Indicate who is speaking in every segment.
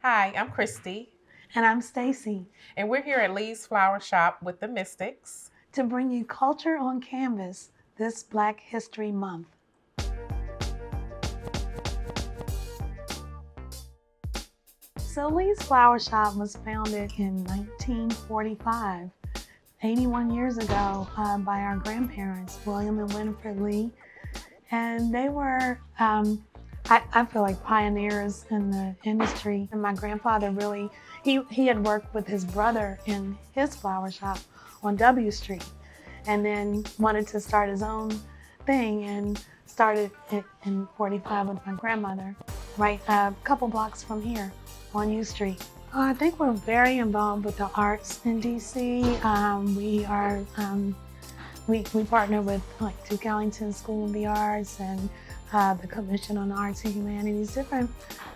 Speaker 1: Hi, I'm Kristie,
Speaker 2: And I'm Stacie,
Speaker 1: and we're here at Lee's Flower Shop with the Mystics.
Speaker 2: to bring you culture on canvas this Black History Month. So Lee's Flower Shop was founded in 1945, 81 years ago, by our grandparents, William and Winifred Lee. And they were, I feel like pioneers in the industry. And my grandfather really, he had worked with his brother in his flower shop on W Street, and then wanted to start his own thing and started it in 45 with my grandmother, right a couple blocks from here on U Street. I think we're very involved with the arts in DC. We partner with like Duke Ellington School of the Arts and the Commission on the Arts and Humanities, different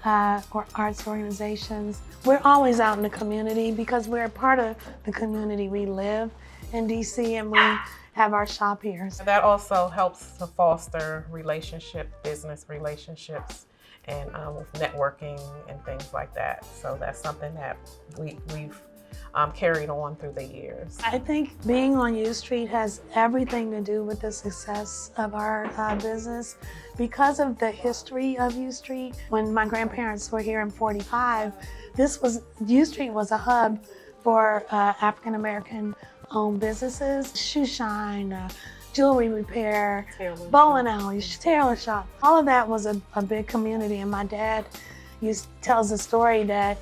Speaker 2: arts organizations. We're always out in the community because we're a part of the community. We live in DC and we have our shop here.
Speaker 1: That also helps to foster business relationships, and with networking and things like that. So that's something that we've carried on through the years.
Speaker 2: I think being on U Street has everything to do with the success of our business because of the history of U Street. When my grandparents were here in 45, U Street was a hub for African American owned businesses, shoe shine, jewelry repair, bowling alley, tailor shop. All of that was a big community, and my dad tells a story that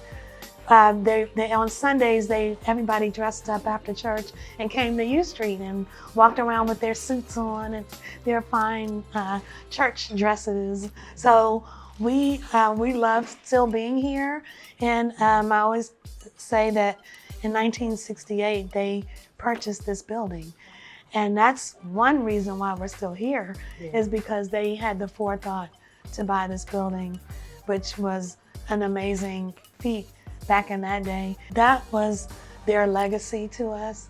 Speaker 2: they on Sundays, everybody dressed up after church and came to U Street and walked around with their suits on and their fine church dresses. So we love still being here, and I always say that in 1968 they purchased this building, and that's one reason why we're still here, is because they had the forethought to buy this building, which was an amazing feat. Back in that day, that was their legacy to us,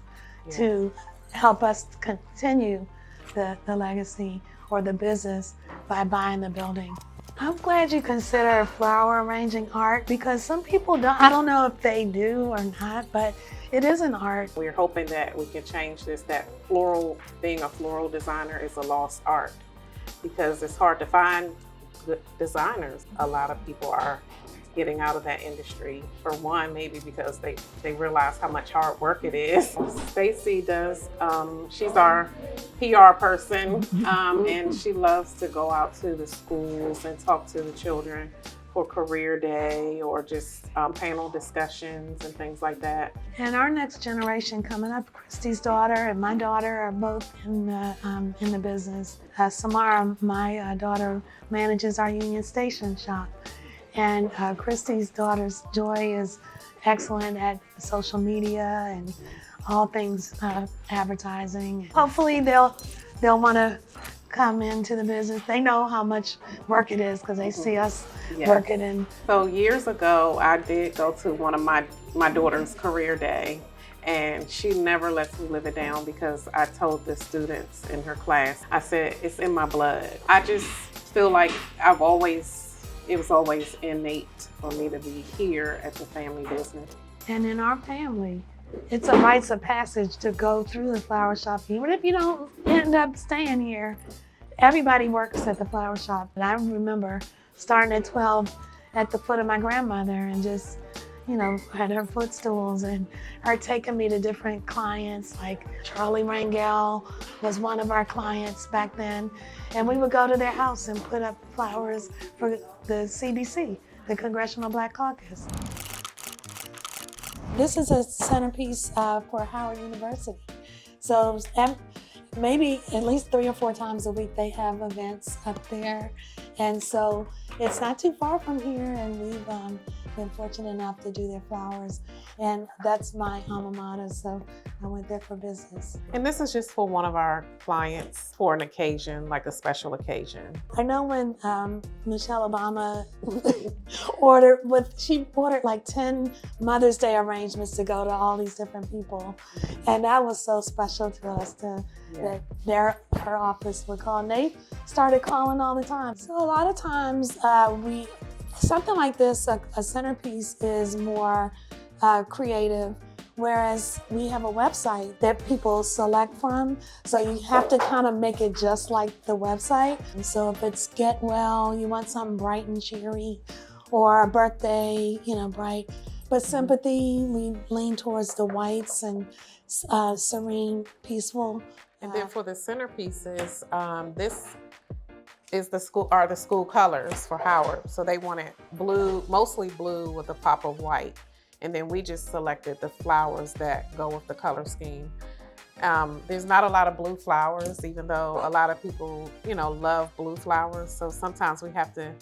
Speaker 2: to help us continue the legacy or the business by buying the building. I'm glad you consider flower arranging art, because some people don't. I don't know if they do or not, but it is an art.
Speaker 1: We're hoping that we can change this, that being a floral designer is a lost art, because it's hard to find good designers. A lot of people are getting out of that industry. For one, maybe because they realize how much hard work it is. Stacie does, she's our PR person, and she loves to go out to the schools and talk to the children for career day or just panel discussions and things like that.
Speaker 2: And our next generation coming up, Kristie's daughter and my daughter are both in the business. Samara, my daughter, manages our Union Station shop. And Kristie's daughter's Joy is excellent at social media and all things advertising. Hopefully they'll want to come into the business. They know how much work it is because they see us working. And
Speaker 1: so years ago, I did go to one of my daughter's career day, and she never lets me live it down, because I told the students in her class, I said, it's in my blood. I just feel like it was always innate for me to be here at the family business.
Speaker 2: And in our family, it's a rites of passage to go through the flower shop. Even if you don't end up staying here, everybody works at the flower shop. And I remember starting at 12 at the foot of my grandmother and just, had her footstools and her taking me to different clients, like Charlie Rangel was one of our clients back then. And we would go to their house and put up flowers for the CBC, the Congressional Black Caucus. This is a centerpiece for Howard University. So maybe at least 3 or 4 times a week they have events up there. And so it's not too far from here, and we've been fortunate enough to do their flowers. And that's my alma mater, so I went there for business.
Speaker 1: And this is just for one of our clients for an occasion, like a special occasion.
Speaker 2: I know when Michelle Obama she ordered like 10 Mother's Day arrangements to go to all these different people. And that was so special to us that her office would call, and they started calling all the time. So a lot of times something like this, a centerpiece is more creative, whereas we have a website that people select from. So you have to kind of make it just like the website. And so if it's get well, you want something bright and cheery, or a birthday, bright. But sympathy, we lean towards the whites and serene, peaceful.
Speaker 1: And then for the centerpieces, this is the school colors for Howard. So they wanted blue, mostly blue with a pop of white. And then we just selected the flowers that go with the color scheme. There's not a lot of blue flowers, even though a lot of people, love blue flowers. So sometimes we have to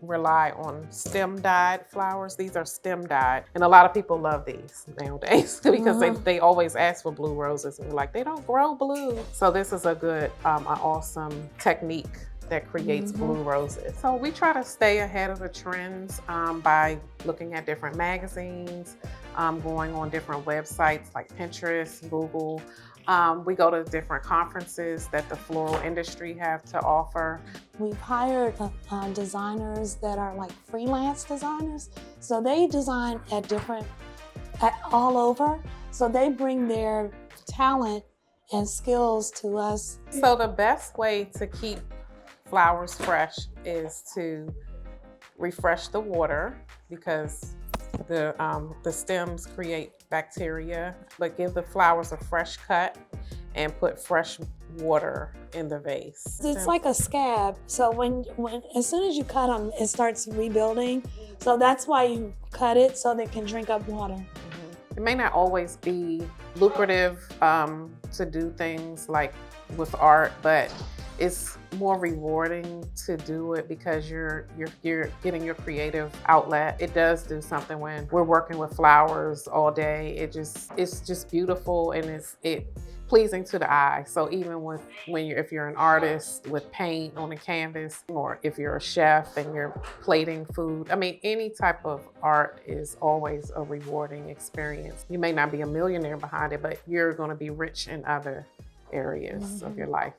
Speaker 1: rely on stem-dyed flowers. These are stem-dyed, and a lot of people love these nowadays because they always ask for blue roses, and we're like, they don't grow blue. So this is a good, an awesome technique that creates blue roses. So we try to stay ahead of the trends by looking at different magazines, going on different websites like Pinterest, Google. We go to different conferences that the floral industry have to offer.
Speaker 2: We've hired designers that are like freelance designers. So they design all over. So they bring their talent and skills to us.
Speaker 1: So the best way to keep flowers fresh is to refresh the water, because the stems create bacteria, but give the flowers a fresh cut and put fresh water in the vase.
Speaker 2: It's like a scab. So when as soon as you cut them, it starts rebuilding. So that's why you cut it, so they can drink up water.
Speaker 1: It may not always be lucrative to do things like with art, but it's more rewarding to do it because you're getting your creative outlet. It does do something when we're working with flowers all day. It's just beautiful, and it's pleasing to the eye. So even if you're an artist with paint on a canvas, or if you're a chef and you're plating food, any type of art is always a rewarding experience. You may not be a millionaire behind it, but you're going to be rich in other areas of your life.